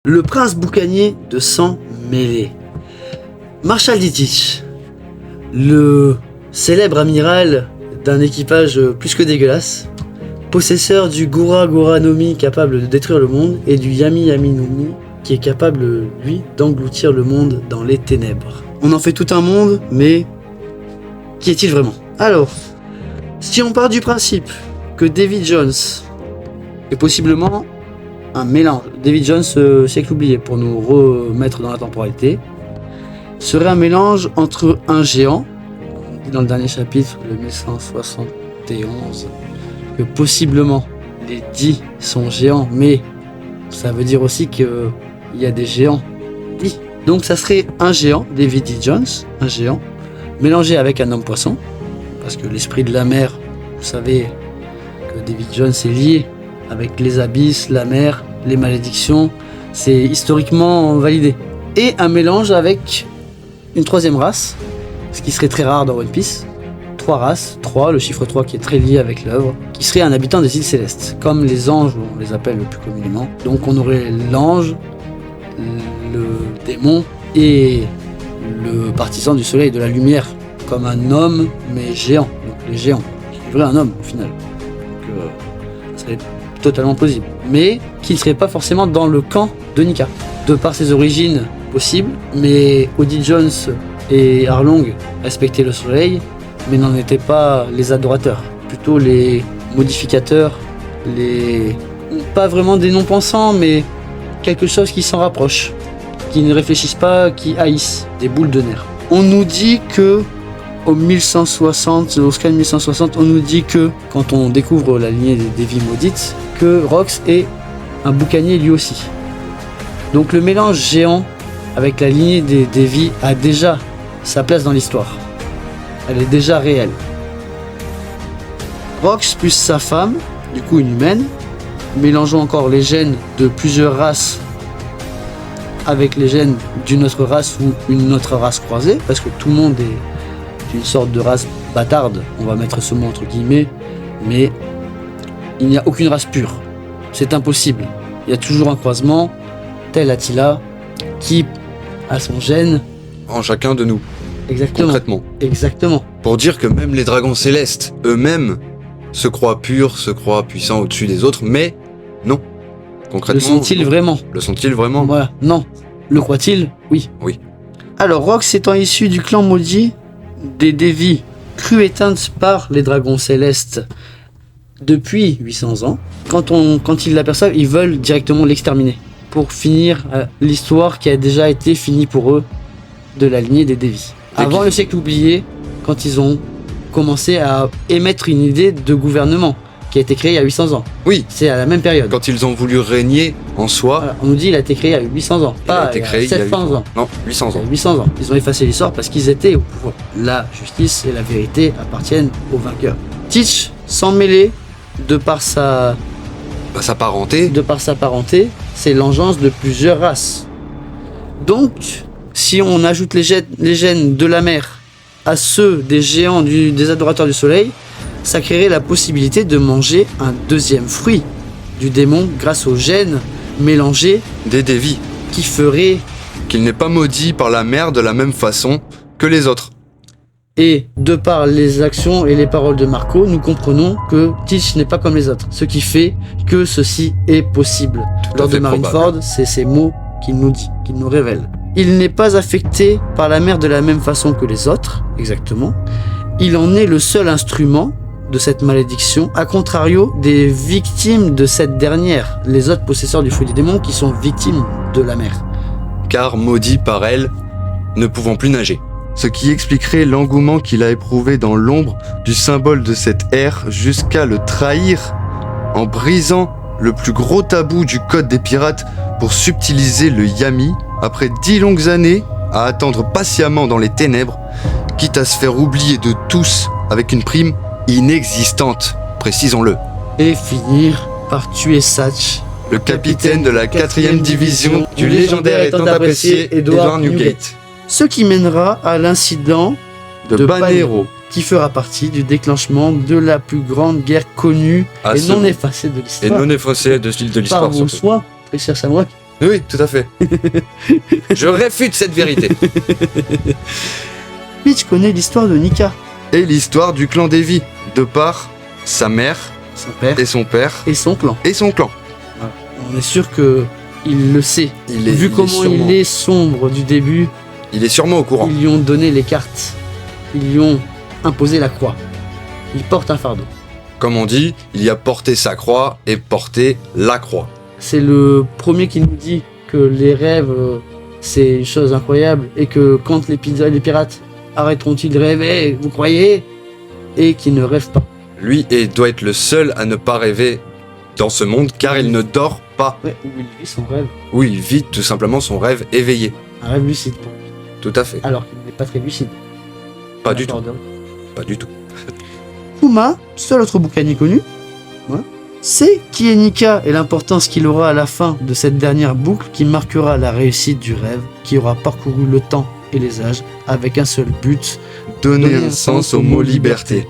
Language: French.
Le prince boucanier de sang mêlé. Marshal Dietrich, le célèbre amiral d'un équipage plus que dégueulasse, possesseur du Gura Gura no Mi capable de détruire le monde et du Yami Yami no Mi qui est capable, lui, d'engloutir le monde dans les ténèbres. On en fait tout un monde, mais qui est-il vraiment? Alors, si on part du principe que Davy Jones est possiblement un mélange, Davy Jones, siècle oublié, pour nous remettre dans la temporalité, serait un mélange entre un géant, on dit dans le dernier chapitre, le 1171, que possiblement les 10 sont géants, mais ça veut dire aussi qu'il y a des géants 10. Donc ça serait un géant, Davy D. Jones, un géant, mélangé avec un homme poisson, parce que l'esprit de la mer, vous savez que Davy Jones est lié avec les abysses, la mer, les malédictions, c'est historiquement validé. Et un mélange avec une troisième race, ce qui serait très rare dans One Piece. 3 races, 3, le chiffre 3 qui est très lié avec l'œuvre, qui serait un habitant des îles célestes, comme les anges, on les appelle le plus communément. Donc on aurait l'ange, le démon et le partisan du soleil et de la lumière, comme un homme mais géant, donc les géants, qui vivrait un homme au final. Donc ça serait totalement plausible, mais qui ne serait pas forcément dans le camp de Nika, de par ses origines possibles, mais Oddie Jones et Arlong respectaient le soleil, mais n'en étaient pas les adorateurs, plutôt les modificateurs, pas vraiment des non-pensants, mais quelque chose qui s'en rapproche, qui ne réfléchissent pas, qui haïssent, des boules de nerfs. On nous dit que au 1160, au scan 1160, on nous dit que, quand on découvre la lignée des Davy maudites, que Rox est un boucanier lui aussi. Donc le mélange géant avec la lignée des Davy a déjà sa place dans l'histoire. Elle est déjà réelle. Rox plus sa femme, du coup une humaine, mélangeant encore les gènes de plusieurs races avec les gènes d'une autre race ou une autre race croisée, parce que tout le monde est une sorte de race bâtarde, on va mettre ce mot entre guillemets, mais il n'y a aucune race pure. C'est impossible. Il y a toujours un croisement, tel Attila, qui a son gène en chacun de nous. Exactement. Concrètement. Exactement. Pour dire que même les dragons célestes, eux-mêmes, se croient purs, se croient puissants au-dessus des autres, mais non. Concrètement. Le sont-ils vraiment? Le sont-ils vraiment? Voilà. Non. Le croient-ils? Oui. Oui. Alors, Rox étant issu du clan maudit des Davy, cru éteinte par les dragons célestes depuis 800 ans, quand ils l'aperçoivent, ils veulent directement l'exterminer pour finir l'histoire qui a déjà été finie pour eux de la lignée des Davy. Avant le siècle oublié, quand ils ont commencé à émettre une idée de gouvernement qui a été créée il y a 800 ans. Oui. C'est à la même période. Quand ils ont voulu régner en soi. Voilà, on nous dit qu'il a été créé il y a 800 ans, pas il y a 700 ans. Non, 800 ans. 800 ans. Ils ont effacé l'histoire parce qu'ils étaient au pouvoir. La justice et la vérité appartiennent aux vainqueurs. Teach, sans mêler, de par sa parenté, c'est l'engeance de plusieurs races. Donc, si on ajoute les gènes de la mer à ceux des géants des adorateurs du soleil, ça créerait la possibilité de manger un deuxième fruit du démon grâce aux gènes mélangés des Davy, qui ferait qu'il n'est pas maudit par la mer de la même façon que les autres. Et de par les actions et les paroles de Marco, nous comprenons que Teach n'est pas comme les autres, ce qui fait que ceci est possible. Lors de Marineford, c'est ces mots qu'il nous dit, qu'il nous révèle. Il n'est pas affecté par la mer de la même façon que les autres, exactement. Il en est le seul instrument de cette malédiction, à contrario des victimes de cette dernière, les autres possesseurs du fruit des démons qui sont victimes de la mer. Car maudit par elle, ne pouvant plus nager. Ce qui expliquerait l'engouement qu'il a éprouvé dans l'ombre du symbole de cette ère jusqu'à le trahir en brisant le plus gros tabou du code des pirates pour subtiliser le Yami après 10 longues années à attendre patiemment dans les ténèbres, quitte à se faire oublier de tous avec une prime inexistante, précisons-le. Et finir par tuer Satch, le capitaine de la 4e division du légendaire et tant apprécié Edward Newgate. Ce qui mènera à l'incident de Banero, qui fera partie du déclenchement de la plus grande guerre connue et non effacée de l'histoire. Et non effacée de l'histoire. Par vos soins, très cher Samurai. Oui, tout à fait. Je réfute cette vérité. Peach connaît l'histoire de Nika, Et l'histoire du clan Devi, de par sa mère son père et son père et son clan. et son clan. On est sûr que il le sait. Vu comment il est sombre du début, Il est sûrement au courant. ils lui ont donné les cartes. Ils lui ont imposé la croix. Il porte un fardeau. Comme on dit, il y a porté sa croix et porté la croix. C'est le premier qui nous dit que les rêves, c'est une chose incroyable et que quand les pirates arrêteront-ils de rêver, vous croyez? Et qu'ils ne rêvent pas. Lui doit être le seul à ne pas rêver dans ce monde car il ne dort pas. Ouais, où il vit son rêve. Oui, il vit tout simplement son rêve éveillé. Un rêve lucide pour lui. Tout à fait. Alors qu'il n'est pas très lucide. Pas du tout. D'accord. Pas du tout. Kuma, seul autre boucanier connu, sait qui est Nika et l'importance qu'il aura à la fin de cette dernière boucle qui marquera la réussite du rêve, qui aura parcouru le temps et les âges avec un seul but, Donner un sens au mot liberté.